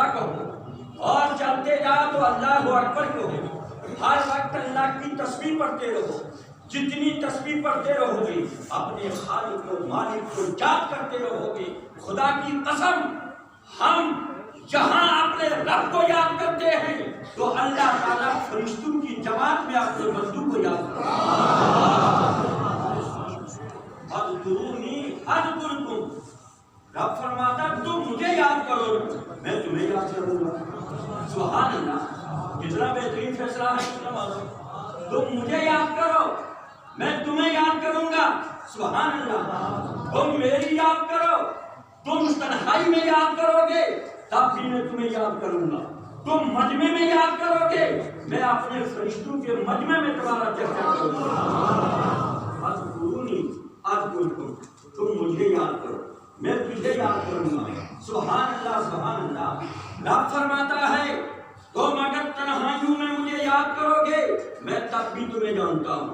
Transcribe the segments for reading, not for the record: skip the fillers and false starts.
اکبر کہو، اور چلتے جاؤ تو اللہ اکبر کہو، ہر وقت اللہ کی تسبیح پڑھتے رہو، جتنی تسبیح پڑھتے رہو گے اپنے خالق و مالک کو یاد کرتے رہو گے۔ خدا کی قسم ہم جہاں اپنے رب کو یاد کرتے ہیں تو اللہ تعالیٰ فرشتوں کی جماعت میں اپنے بندوں کو یاد کرتے ہیں۔ اذکرونی اذکرکم، رب فرماتا تم مجھے یاد کرو میں تمہیں یاد کروں گا۔ سبحان اللہ، کتنا بہترین فیصلہ ہے مسلمانوں، تم مجھے یاد کرو میں تمہیں یاد کروں گا۔ سبحان اللہ، تم میری یاد کرو، تم تنہائی میں یاد کرو گے تب بھی میں تمہیں یاد کروں گا، تم مجمع میں یاد کرو گے میں اپنے فرشتوں کے مجمع میں تمہارا چرچا کروں گا۔ اذکرونی اذکرکم، تم مجھے یاد کرو میں تجھے یاد کروں گا۔ سبحان اللہ سبحان اللہ، رب فرماتا ہے تم اگر تنہائیوں میں مجھے یاد کرو گے میں تب بھی تمہیں جانتا ہوں،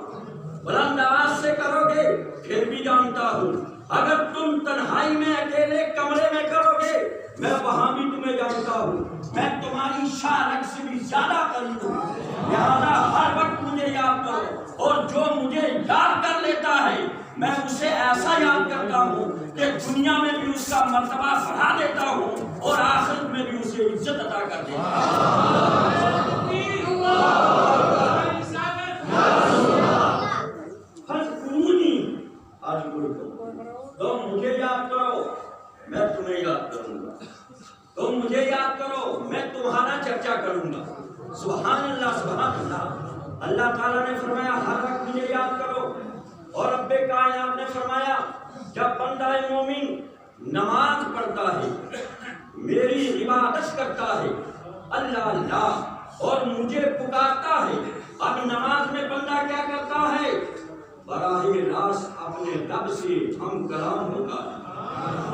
بلند آواز سے کرو گے پھر بھی جانتا ہوں، اگر تم تنہائی میں اکیلے کمرے میں کرو گے میں وہاں بھی تمہیں جانتا ہوں، میں تمہاری شارک سے بھی زیادہ قریب ہوں، لہذا ہر وقت مجھے یاد کرو، اور جو مجھے یاد کر لیتا ہے میں اسے ایسا یاد کرتا ہوں کہ دنیا میں بھی اس کا مرتبہ بڑھا دیتا ہوں اور آخرت میں بھی اسے عزت عطا کر دیتا ہوں۔ تم مجھے یاد کرو میں تمہیں یاد کروں گا، تم مجھے یاد کرو میں تمہارا چرچا کروں گا۔ سبحان اللہ سبحان اللہ، اللہ تعالیٰ نے فرمایا ہر وقت مجھے یاد کرو، اور رب کائنات نے فرمایا جب بندہ مومن نماز پڑھتا ہے میری عبادت کرتا ہے اللہ اللہ اور مجھے پکارتا ہے، اب نماز میں بندہ کیا کرتا ہے؟ براہ راست اپنے رب سے ہم کلام ہوتا ہے،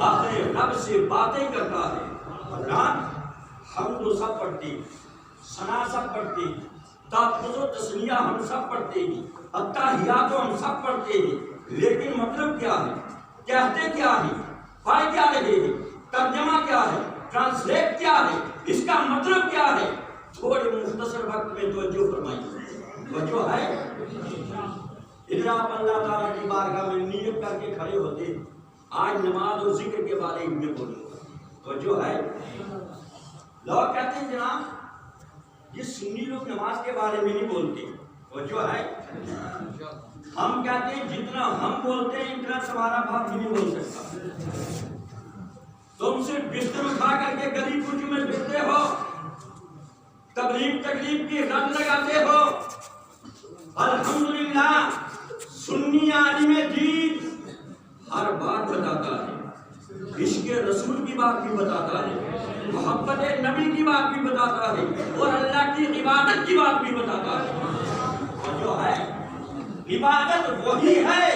اپنے رب سے باتیں کرتا ہے۔ ہم تو سب پڑھتے ہیں، ثنا سب پڑھتے ہیں، تحفظ و تسلیہ ہم سب پڑھتے ہیں، التحیات ہم سب پڑھتے ہیں، لیکن مطلب کیا ہے؟ کہتے کیا ہے؟ پائے کیا رہے ہیں؟ ترجمہ کیا ہے؟ ٹرانسلیٹ کیا ہے؟ اس کا مطلب کیا ہے؟ تھوڑے مختصر وقت میں توجہ فرمائیے، توجہ ہے؟ ادھر آپ اللہ تعالیٰ کی بارگاہ میں نیت کر کے کھڑے ہوتے آج نماز اور ذکر کے بارے میں بولوں گا، توجہ ہے؟ لوگ کہتے ہیں جناب یہ سنی لوگ نماز کے بارے میں نہیں بولتے، توجہ ہے؟ ہم کہتے ہیں جتنا ہم بولتے ہیں اتنا تمہارا باپ بھی نہیں بول سکتا۔ تم صرف بستر اٹھا کر کے گلی کوچوں میں پھرتے ہو، تکلیف کی رد لگاتے ہو۔ الحمدللہ سنی عالم دین ہر بات بتاتا ہے، عشق رسول کی بات بھی بتاتا ہے، محبت نبی کی بات بھی بتاتا ہے، اور اللہ کی عبادت کی بات بھی بتاتا ہے۔ اور جو ہے عبادت وہی ہے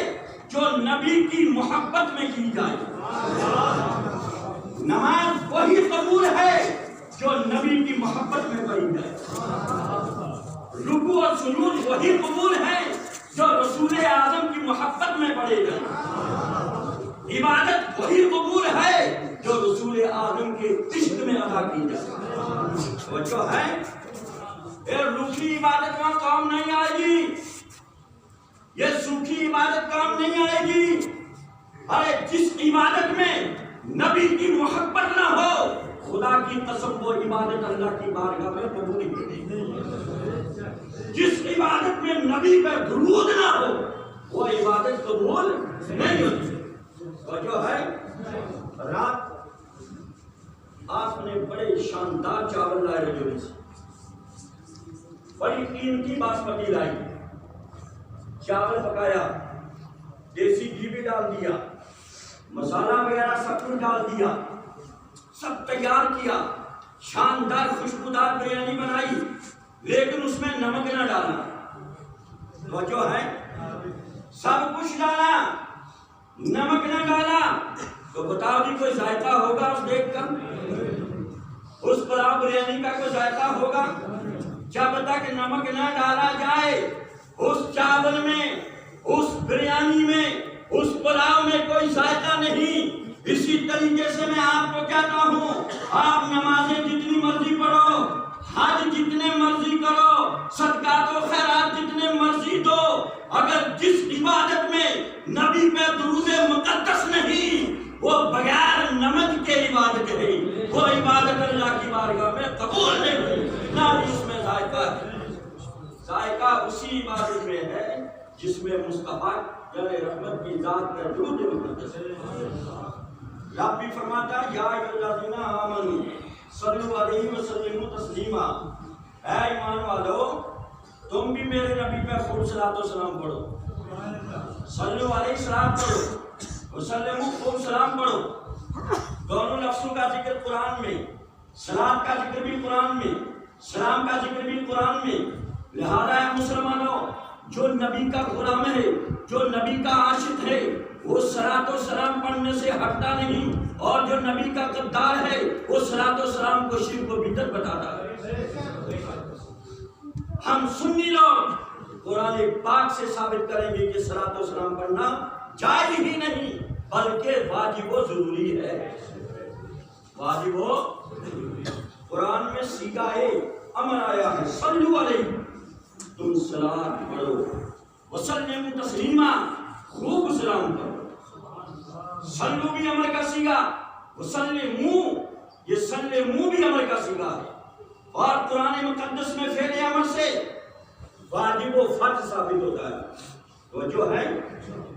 جو نبی کی محبت میں کی جائے، نماز وہی قبول ہے جو نبی کی محبت میں پڑھی جائے، رکوع اور سجود وہی قبول ہے جو رسول اعظم کی محبت میں پڑھے گئے، عبادت وہی قبول ہے جو رسول اعظم کے عشق میں ادا کی جائے۔ توجہ ہے؟ یہ روحی عبادت میں کام نہیں آئے گی، یہ سوکھی عبادت کام نہیں آئے گی۔ ارے جس عبادت میں نبی کی محبت نہ ہو خدا کی قسم وہ عبادت اللہ کی بارگاہ میں قبول نہیں ہوتی۔ جس عبادت میں نبی پر درود نہ ہو وہ عبادت قبول نہیں ہوتی۔ اور جو ہے رات آپ نے بڑے شاندار چاول لائے رجوری سے، بڑی قیمتی باسمتی لائی، چاول پکایا، دیسی گھی بھی ڈال دیا، مسالہ وغیرہ سب کچھ ڈال دیا، سب تیار کیا، شاندار خوشبودار بریانی بنائی، لیکن اس میں نمک نہ ڈالا۔ وہ جو ہے سب کچھ ڈالا، نمک نہ ڈالا، تو بتاؤ جی کوئی ذائقہ ہوگا اس دیکھ کر؟ اس پلاؤ بریانی کا کوئی ذائقہ ہوگا؟ جب تک نمک نہ ڈالا جائے اس چاول میں، اس بریانی میں، اس پلاؤ میں کوئی ذائقہ نہیں۔ اسی طریقے سے میں آپ کو کہتا ہوں آپ نمازیں جتنی عبادت ہے وہ عبادت اللہ کی بارگاہ میں قبول نہیں ہوئی، نہ اس میں ذائقہ ہے۔ ذائقہ اسی عبادت میں ہے جس میں مصطفیٰ یعنی رحمت کی ذات کا درود مقدس ہے۔ رب بھی فرماتا ہے یا ایھا الذین آمنوا صلوا علیہ وسلموا تسلیما، اے ایمان والو تم بھی میرے نبی پہ خوب صلاۃ و سلام پڑھو، صلو علیہ سلام پڑھو، وسلموا خوب سلام پڑھو۔ دونوں لفظوں کا ذکر قرآن میں، سلام کا ذکر بھی قرآن میں، سلام کا ذکر بھی قرآن میں۔ لہذا مسلمانوں جو نبی کا غلام ہے، جو نبی کا عاشق ہے، وہ صلاۃ و سلام پڑھنے سے ہٹتا نہیں، اور جو نبی کا غدار ہے وہ صلاۃ و سلام کو شرک و بدعت بتاتا ہے۔ ہم سنی لوگ قرآن پاک سے ثابت کریں گے کہ صلاۃ و سلام پڑھنا جائز ہی نہیں بلکہ واجب و ضروری ہے، واجب و قرآن میں صیغہ امر آیا ہے صلو علیہ، تم صلاۃ پڑھو، وسلموا تسلیما، خوب سلام پڑھو۔ صلو بھی امر کا صیغہ، وسلموا یہ سلموا بھی امر کا صیغہ ہے، اور قرآن مقدس میں فعل امر سے واجب و فرض ثابت ہوتا ہے۔ تو جو ہے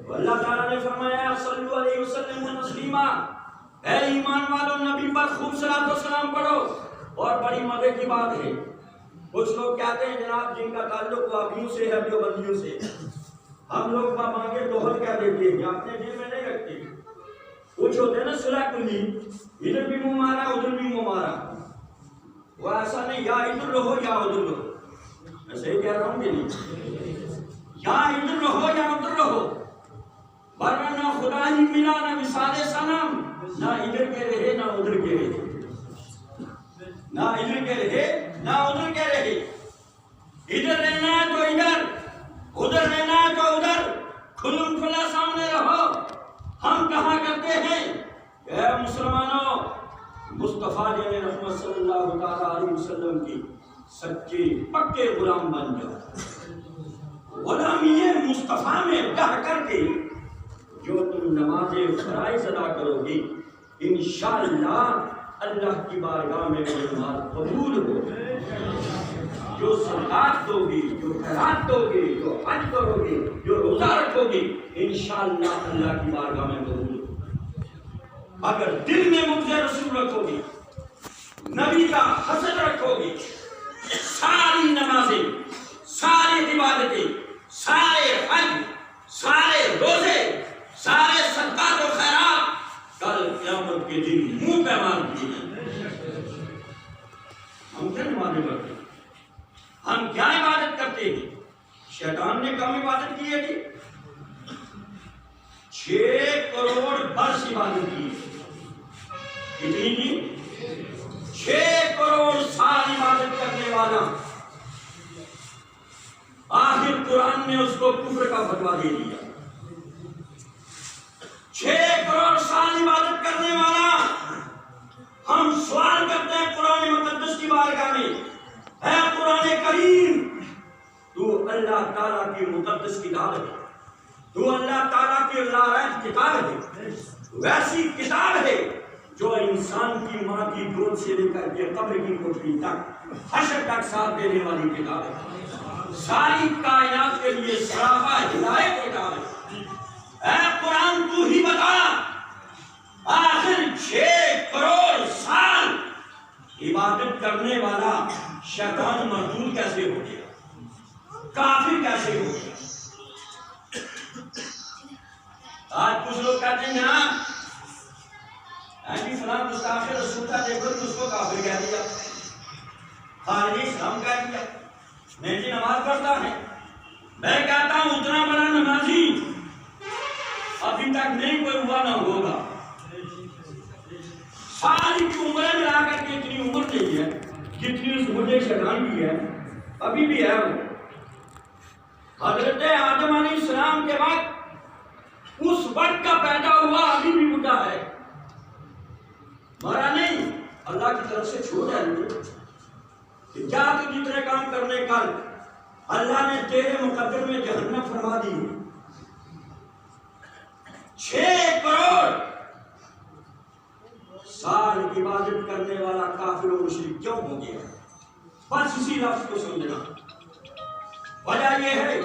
اللہ تعالیٰ نے فرمایا صلو علیہ وسلم تسلیما، اے ایمان والو نبی پر خوب صلاۃ و سلام پڑھو۔ اور بڑی مزے کی بات ہے، کچھ لوگ کہتے ہیں جناب جن کا تعلق وہابیوں سے ہے، دیوبندیوں سے، ہم لوگ مانگے دوہر کہہ دیتے ہیں، اپنے دل میں نہیں رکھتے۔ کچھ ہوتے ہیں نا صلح کلی، ادھر بھی منہ مارا ادھر بھی منہ مارا، وہ ایسا نہیں یا ادھر رہو یا ادھر رہو، میں صحیح کہہ رہا ہوں کہ نہیں؟ یا ادھر رہو یا ادھر رہو، ورنہ نہ خدا ہی ملا نہ مثال صنم، نہ ادھر کے رہے نہ ادھر کے رہے، نہ ادھر کے رہے نہ ادھر کے رہے، ادھر رہنا ہے تو ادھر، ادھر رہنا ہے تو ادھر، کھلم کھلا سامنے رہو۔ ہم کہاں کرتے ہیں اے مسلمانوں، مصطفیٰ جن رحمت صلی اللہ تعالیٰ علیہ وسلم کی سچے پکے غلام بن جاؤ، غلامی مصطفیٰ میں رہ کر کے جو تم نماز فرائض ادا کرو گی انشاءاللہ اللہ کی بارگاہ میں وہ نماز قبول ہو۔ جو زکات دو گی، جو خیرات دو گی، جو حج کرو گی، جو روزہ رکھو گی انشاءاللہ اللہ کی بارگاہ میں قبول ہو۔ اگر دل میں مجھ رسول رکھو گی، نبی کا حسد رکھو گی، ساری نمازیں، ساری عبادتیں، سارے حج، سارے روزے، سارے صدقات و خیرات کل قیامت کے دن منہ پہ مار دیے جائیں۔ ہم کیا نمازیں پڑھتے ہیں، ہم کیا عبادت کرتے ہیں؟ شیطان نے کم عبادت کی ہے جی، 6 کروڑ برس عبادت کی ہے، کتنی جی؟ 6 کروڑ سال عبادت کرنے والا آخر قرآن نے اس کو کفر کا فتویٰ دے دیا۔ 6 کروڑ سال عبادت کرنے والا، ہم سوال کرتے ہیں قرآن مقدس کی بارگاہ میں، اے قرآن کریم تو اللہ تعالیٰ کی مقدس کتاب ہے، تو اللہ تعالیٰ کی لاریب کتاب ہے، ویسی کتاب ہے جو انسان کی ماں کی گود سے لے کر کے قبر کی کوٹھی تک حشر تک ساتھ دینے والی کتاب ہے، ساری کائنات کے لیے سراپا ہدایت کتاب ہے۔ اے قرآن تو ہی بتا، آخر 6 کروڑ سال عبادت کرنے والا شیطان مردود کیسے ہو گیا، کافر کیسے ہو گیا؟ آج کچھ لوگ کہتے ہیں جناب فلاں گستاخ رسول کا دیکھو تو اس کو کافر کہہ دیا، خارج اسلام کہہ دیا۔ میں جی نماز پڑھتا ہے، میں کہتا ہوں اتنا بڑا نمازی ابھی تک نہیں کوئی ہوا نہ ہوگا، ساری کی عمریں ملا کر کے اتنی عمر نہیں ہے جتنی اس مجھے شیطان کی ہے، ابھی بھی ہے وہ۔ حضرت آدم علیہ السلام کے وقت اس وقت کا پیدا ہوا ابھی بھی بوڑھا ہے، مرا نہیں، اللہ کی طرف سے چھوڑ جائے کہ کیا تو جتنے کام کرنے کر، اللہ نے تیرے مقدر میں جہنم فرما دی۔ 6 کروڑ سال عبادت کرنے والا کافر و مشرک کیوں ہو گیا؟ بس اسی لفظ کو سمجھنا. وجہ یہ ہے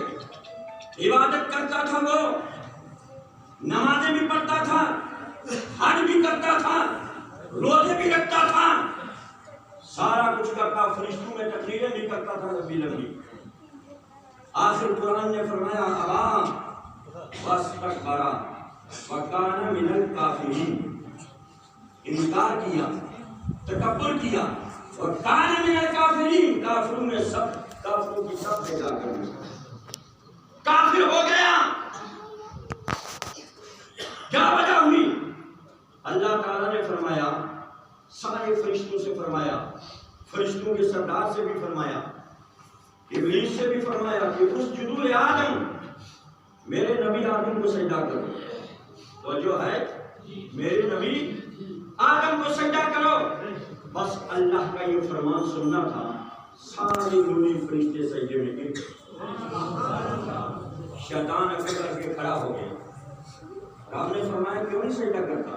عبادت کرتا تھا وہ، نمازیں بھی پڑھتا تھا، حج بھی کرتا تھا، روزے بھی رکھتا تھا، سارا کچھ کرتا، فرشتوں میں تقریریں بھی کرتا تھا لمبی لمبی. آخر قرآن نے فرمایا ابا واستکبر وکان من الکافرین، انکار کیا، تکبر کیا، وکان من الکافرین، کافروں میں سب، کافروں کی سب پیدا کر دی، کافر ہو گیا. کیا وجہ ہوئی؟ اللہ تعالیٰ نے فرمایا، سارے فرشتوں سے فرمایا، فرشتوں کے سردار سے بھی فرمایا، ابلیس سے بھی فرمایا کہ اسجدوا لآدم، میرے نبی آدم کو سجدہ کرو. تو جو ہے میرے نبی آدم کو سجدہ کرو. بس اللہ کا یہ فرمان سننا تھا، سارے نوری فرشتے سجدے میں گر گئے. شیطان اکڑ کر کے کھڑا ہو گیا. رب نے فرمایا کیوں نہیں سجدہ کرتا؟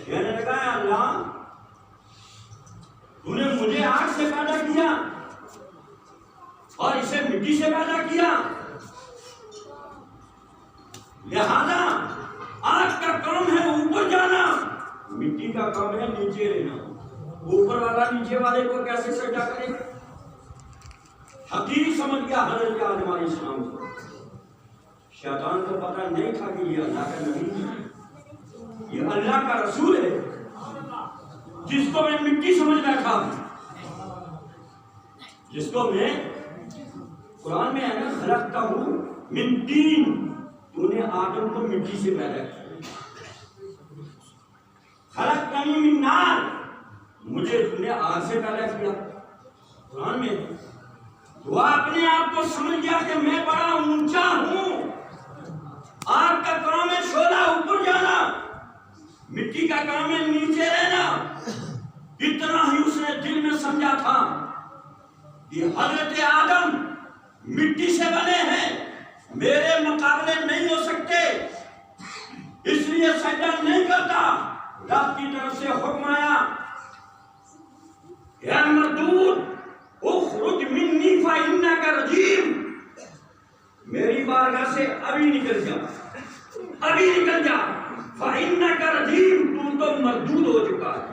کہنے لگا اللہ تو نے مجھے آگ سے پیدا کیا اور اسے مٹی سے پیدا کیا، لہذا آگ کا کام ہے اوپر جانا، مٹی کا کام ہے نیچے رہنا. اوپر والا نیچے والے کو کیسے سجدہ کرے؟ حقیقی سمجھ گیا حضرت آدم علیہ السلام کو. شیطان کو پتہ نہیں تھا کہ یہ اللہ کا نبی ہے، یہ اللہ کا رسول ہے جس کو میں مٹی سمجھ بیٹھا، جس کو میں قرآن میں ہے نا خلقتہ من طین، تو نے آدم کو مٹی سے پیدا کیا. خلقتنی من نار، مجھے تو نے آگ سے پیدا کیا. قرآن میں وہ اپنے آپ کو سمجھ گیا کہ میں بڑا اونچا ہوں. آگ کا کام ہے شعلہ اوپر جانا، مٹی کا کام ہے نیچے رہنا. اتنا ہی اس نے دل میں سمجھا تھا کہ حضرت آدم مٹی سے بنے ہیں، میرے مقابلے نہیں ہو سکتے، اس لیے سجدہ نہیں کرتا. رب کی طرف سے حکم آیا یا مردود اخرج منی فإنک رجیم، میری بارگاہ سے ابھی نکل جا، ابھی نکل جا. فإنک رجیم، تو مردود ہو چکا ہے،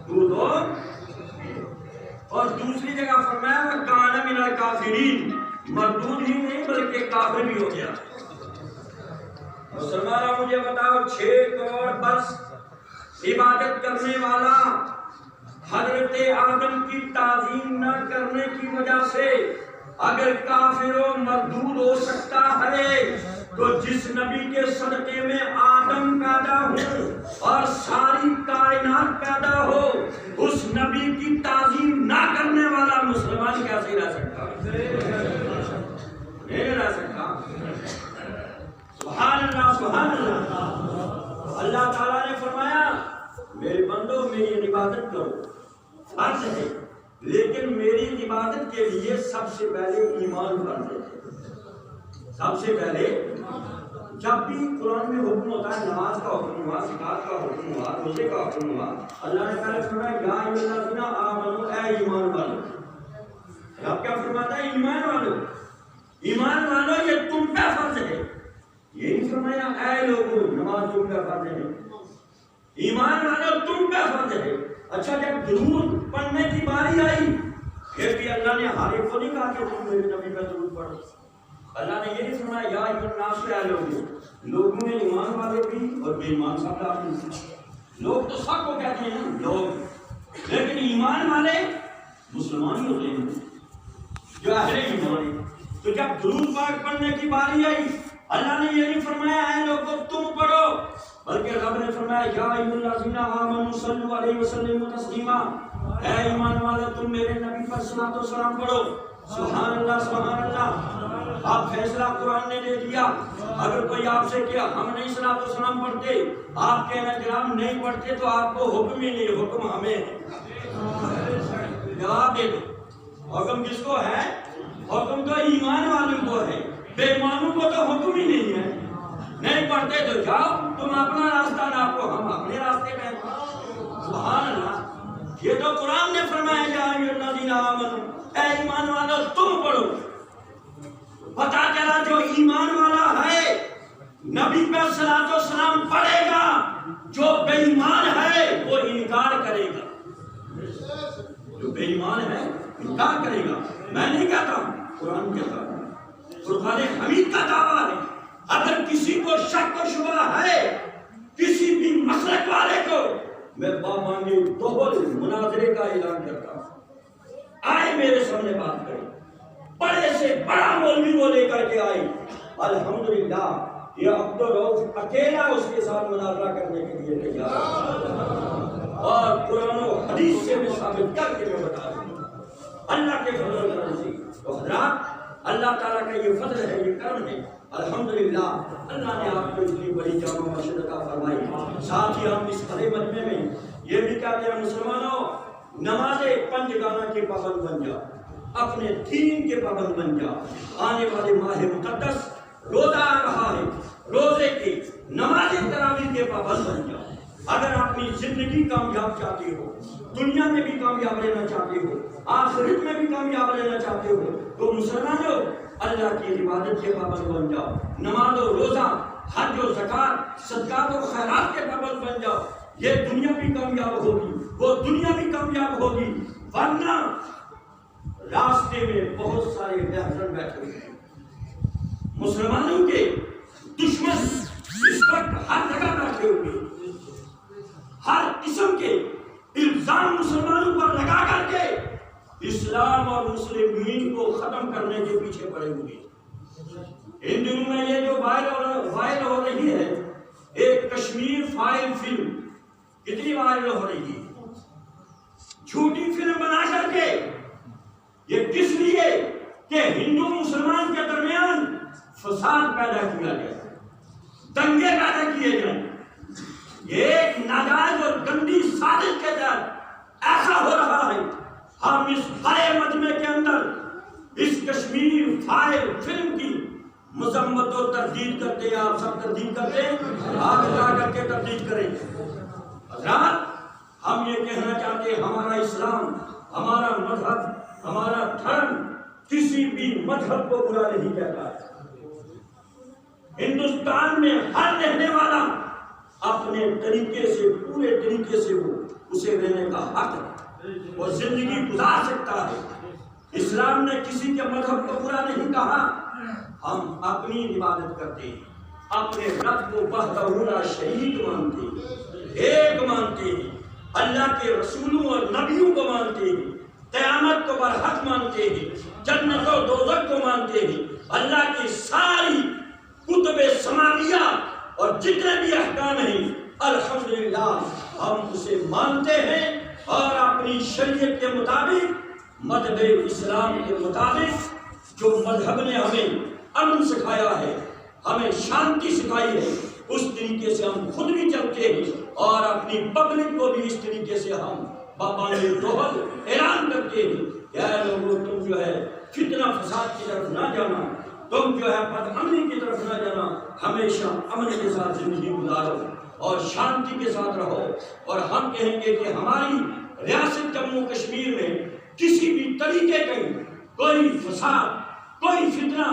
تو دو. اور دوسری جگہ فرمایا وَكَانَ مِنَ الْكَافِرِينَ، مردود ہی نہیں بلکہ کافر بھی ہو گیا. مسلمانوں مجھے بتاؤ 6 کروڑ برس عبادت کرنے والا حضرت آدم کی تعظیم نہ کرنے کی وجہ سے اگر کافر و مردود ہو سکتا ہے، تو جس نبی کے صدقے میں آدم پیدا ہو اور ساری کائنات پیدا ہو، اس نبی کی تعظیم نہ کرنے والا مسلمان کیسے رہ سکتا؟ نہیں رہ سکتا. سبحان اللہ، سبحان اللہ. اللہ تعالیٰ نے فرمایا میرے بندو میری عبادت کرو، فرض ہے، لیکن میری عبادت کے لیے سب سے پہلے ایمان فرض ہے. سب سے پہلے جب بھی قرآن میں حکم ہوتا ہے، نماز کا حکم ہوا، زکات کا حکم ہوا، روزے کا حکم ہوا، اللہ نے پہلے فرمایا یا ایھا الذین آمنوا، اے ایمان والو. اب کیا فرماتا ہے؟ ایمان والو، ایمان والو یہ تم پہ فرض ہے. یہ نہیں فرمایا اے لوگوں نماز تم پہ فرض ہے، ایمان والو تم پہ فرض ہے. اچھا جب درود پڑھنے کی باری آئی پھر بھی اللہ نے ہر ایک کو نہیں کہا کہ تم میرے نبی پہ درود پڑھو. اللہ نے یہ نہیں فرمایا یا ایھا الناس، اے لوگوں میں ایمان والے بھی اور بے ایمان سب داخل ہیں. لوگ تو سب کو کہتے ہیں نا لوگ، لیکن ایمان والے مسلمان ہی ہوتے ہیں جو اہل ایمان ہیں. تو جب درود پاک پڑھنے کی باری آئی اللہ نے یہ نہیں فرمایا اے لوگوں تم پڑھو، بلکہ رب نے فرمایا یا ایھا الذین آمنوا صلوا علیہ وسلموا تسلیما، اے ایمان والو تم میرے نبی پر صلاۃ و سلام پڑھو. سبحان اللہ، سبحان اللہ. آپ فیصلہ قرآن نے دے دیا. اگر کوئی آپ سے کہ ہم نہیں صلاۃ و سلام پڑھتے، آپ کہنا جناب نہیں پڑھتے تو آپ کو حکم ہی نہیں، حکم ہمیں ہے. جواب دے دو، حکم کس کو ہے؟ حکم تو ایمان والوں کو ہے، بے ایمانوں کو تو حکم ہی نہیں ہے. نہیں پڑھتے تو جاؤ، تم اپنا راستہ ناپو، ہم اپنے راستے پہ۔ سبحان اللہ، یہ تو قرآن نے فرمایا یا ایھا الذین آمنوا، اے ایمان والو تم پڑھو۔ پتہ چلا جو ایمان والا ہے نبی پر صلاۃ و سلام پڑھے گا، جو بے ایمان ہے وہ انکار کرے گا۔ جو بے ایمان ہے انکار کرے گا۔ میں نہیں کہتا ہوں، قرآن کہتا ہے، فرقان حمید کا دعویٰ ہے۔ اگر کسی کو شک و شبہ ہے کسی بھی مسلک والے کو، میں بامانگی دوہل مناظرے کا اعلان کرتا ہوں، آئے میرے سامنے بات کریں۔ بڑے سے بڑا مولوی وہ لے کر کے آئے، الحمدللہ یہ عبدالرؤف اکیلا اس کے ساتھ مناظرہ کرنے کے لیے تیار ہے، اور قرآن و حدیث سے میں ثابت کر کے میں بتا دوں اللہ کے فضل و کرم سے۔ تو حضرات، اللہ تعالیٰ کا یہ فضل ہے، یہ کرم ہے، الحمدللہ اللہ نے آپ کو اتنی بڑی جامع مسجد عطا فرمائی۔ ساتھ ہی ہم اس بڑے مجمع میں یہ بھی کہتے ہیں، مسلمانوں نماز پنج گانا کے پابند بن جا، اپنے دین کے پابند بن جا۔ آنے والے ماہ مقدس روزہ آ رہا ہے، روزے کی نماز تراویح کے پابند بن جا۔ اگر اپنی زندگی کامیاب چاہتے ہو، دنیا میں بھی کامیاب رہنا چاہتے ہو، آخرت میں بھی کامیاب رہنا چاہتے ہو، تو مسلمانوں اللہ کی عبادت کے پابند بن جاؤ، نماز و روزہ، حج و زکات، صدقات و خیرات کے پابند بن جاؤ۔ یہ دنیا بھی کامیاب ہوگی، وہ دنیا بھی کامیاب ہوگی۔ ورنہ راستے میں بہت سارے بہتر بیٹھے ہوئے ہیں، مسلمانوں کے دشمن اس وقت ہر جگہ بیٹھے ہوئے، ہر قسم کے الزام مسلمانوں پر لگا کر کے اسلام اور مسلمین کو ختم کرنے کے پیچھے پڑے ہوئے۔ ان دنوں میں یہ جو وائرل ہو رہی ہے، ایک کشمیر فائل فلم کتنی وائرل ہو رہی ہے، جھوٹی فلم بنا کر کے، یہ کس لیے کہ ہندو مسلمان کے درمیان فساد پیدا کیا جائے، دنگے پیدا کیے جائیں۔ یہ ایک ناجائز اور گندی سازش کے تحت ایسا ہو رہا ہے۔ ہم اس بڑے مجمع کے اندر اس کشمیر فائل فلم کی مذمت و تردید کرتے ہیں۔ آپ سب تردید کرتے ہیں، آپ جا کر کے تردید کریں۔ حضرات، ہم یہ کہنا چاہتے ہیں، ہمارا اسلام، ہمارا مذہب، ہمارا دھرم کسی بھی مذہب کو برا نہیں کہتا ہے۔ ہندوستان میں ہر رہنے والا اپنے طریقے سے، پورے طریقے سے وہ اسے رہنے کا حق ہے، وہ زندگی گزار سکتا ہے۔ اسلام نے کسی کے مذہب کو برا نہیں کہا۔ ہم اپنی عبادت کرتے ہیں، اپنے رب کو وحدہ لا شریک مانتے ہیں، ایک مانتے ہیں، اللہ کے رسولوں اور نبیوں کو مانتے ہیں، قیامت کو برحق مانتے ہیں، جنت و دوزخ کو مانتے ہیں، اللہ کی ساری کتب سماویہ اور جتنے بھی احکام ہیں الحمدللہ ہم اسے مانتے ہیں، اور اپنی شریعت کے مطابق، مذہب اسلام کے مطابق، جو مذہب نے ہمیں امن سکھایا ہے، ہمیں شانتی سکھائی ہے، اس طریقے سے ہم خود بھی چلتے ہیں، اور اپنی پبلک کو بھی اس طریقے سے ہم بابانے دوہل اعلان کرتے ہیں کہ اے لوگوں، تم جو ہے فتنہ فساد کی طرف نہ جانا، تم جو ہے بد امنی کی طرف نہ جانا، ہمیشہ امن کے ساتھ زندگی گزارو اور شانتی کے ساتھ رہو۔ اور ہم کہیں گے کہ ہماری ریاست جموں کشمیر میں کسی بھی طریقے کا کوئی فساد، کوئی فتنہ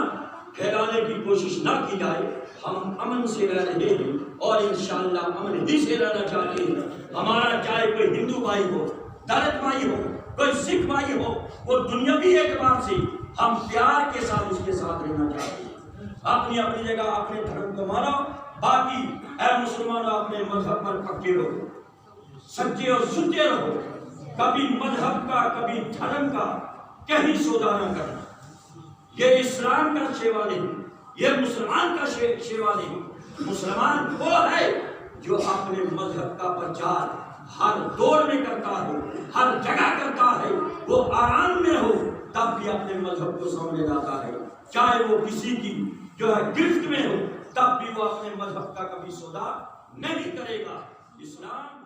پھیلانے کی کوشش نہ کی جائے۔ ہم امن سے رہ رہے ہیں اور انشاءاللہ امن ہی سے رہنا چاہتے ہیں۔ ہمارا چاہے کوئی ہندو بھائی ہو، دلت بھائی ہو، کوئی سکھ بھائی ہو، وہ دنیاوی اعتبار سے ہم پیار کے ساتھ اس کے ساتھ رہنا چاہتے ہیں۔ اپنی اپنی جگہ اپنے دھرم کو مانو، باقی اے مسلمانوں اپنے مذہب پر پکے رہو، سچے اور سچے رہو، کبھی مذہب کا کبھی دھرم کا کہیں سودا نہ کرنا۔ یہ اسلام کا شیوا نہیں، یہ مسلمان کا شیوا نہیں۔ مسلمان وہ ہے جو اپنے مذہب کا پرچار ہر دور میں کرتا ہے، ہر جگہ کرتا ہے، وہ آرام میں ہو تب بھی اپنے مذہب کو سامنے لاتا ہے، چاہے وہ کسی کی جو ہے گرفت میں ہو تب بھی وہ اپنے مذہب کا کبھی سودا نہیں کرے گا۔ اسلام